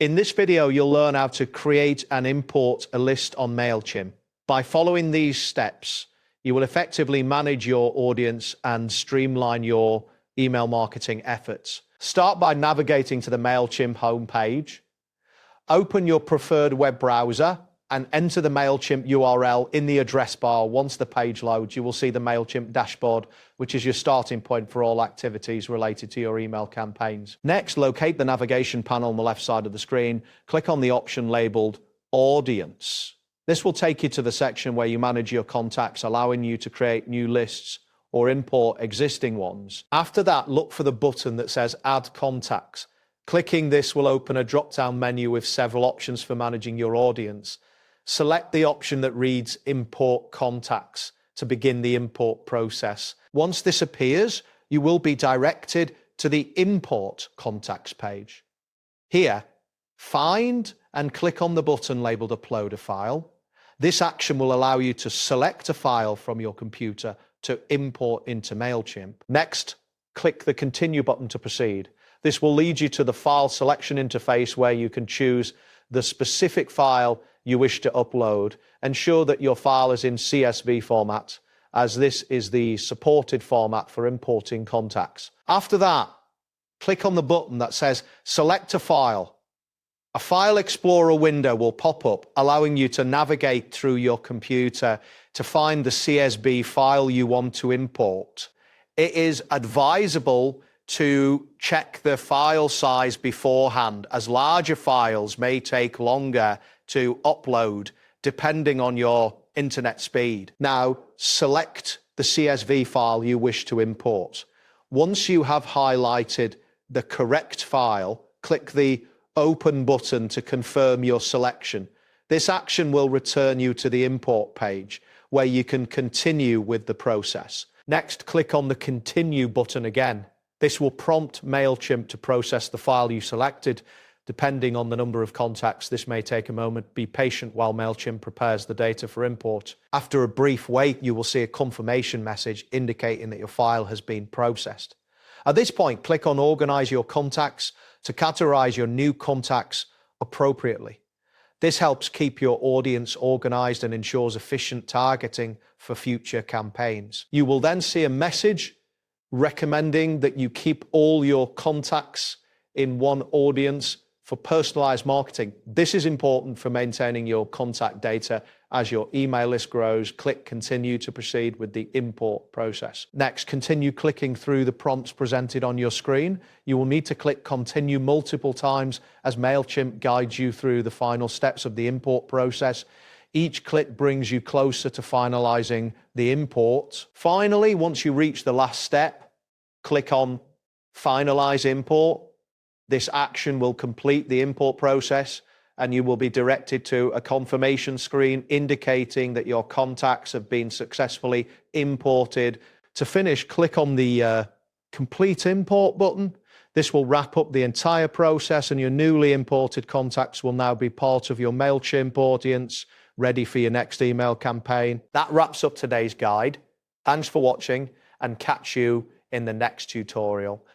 In this video, you'll learn how to create and import a list on Mailchimp. By following these steps, you will effectively manage your audience and streamline your email marketing efforts. Start by navigating to the Mailchimp homepage. Open your preferred web browser and enter the Mailchimp URL in the address bar. Once the page loads, you will see the Mailchimp dashboard, which is your starting point for all activities related to your email campaigns. Next, locate the navigation panel on the left side of the screen. Click on the option labeled Audience. This will take you to the section where you manage your contacts, allowing you to create new lists or import existing ones. After that, look for the button that says Add Contacts. Clicking this will open a drop-down menu with several options for managing your audience. Select the option that reads Import Contacts to begin the import process. Once this appears, you will be directed to the Import Contacts page. Here, find and click on the button labeled Upload a File. This action will allow you to select a file from your computer to import into Mailchimp. Next, click the Continue button to proceed. This will lead you to the file selection interface where you can choose the specific file you wish to upload. Ensure that your file is in CSV format, as this is the supported format for importing contacts. After that, click on the button that says Select a File. A File Explorer window will pop up, allowing you to navigate through your computer to find the CSV file you want to import. It is advisable to check the file size beforehand, as larger files may take longer to upload depending on your internet speed. Now, select the CSV file you wish to import. Once you have highlighted the correct file, click the Open button to confirm your selection. This action will return you to the import page where you can continue with the process. Next, click on the Continue button again. This will prompt Mailchimp to process the file you selected. Depending on the number of contacts, this may take a moment. Be patient while Mailchimp prepares the data for import. After a brief wait, you will see a confirmation message indicating that your file has been processed. At this point, click on Organize Your Contacts to categorize your new contacts appropriately. This helps keep your audience organized and ensures efficient targeting for future campaigns. You will then see a message recommending that you keep all your contacts in one audience for personalized marketing. This is important for maintaining your contact data as your email list grows. Click Continue to proceed with the import process. Next, continue clicking through the prompts presented on your screen. You will need to click Continue multiple times as Mailchimp guides you through the final steps of the import process. Each click brings you closer to finalizing the import. Finally, once you reach the last step, click on Finalize Import. This action will complete the import process and you will be directed to a confirmation screen indicating that your contacts have been successfully imported. To finish, click on the Complete Import button. This will wrap up the entire process and your newly imported contacts will now be part of your Mailchimp audience, ready for your next email campaign. That wraps up today's guide. Thanks for watching and catch you in the next tutorial.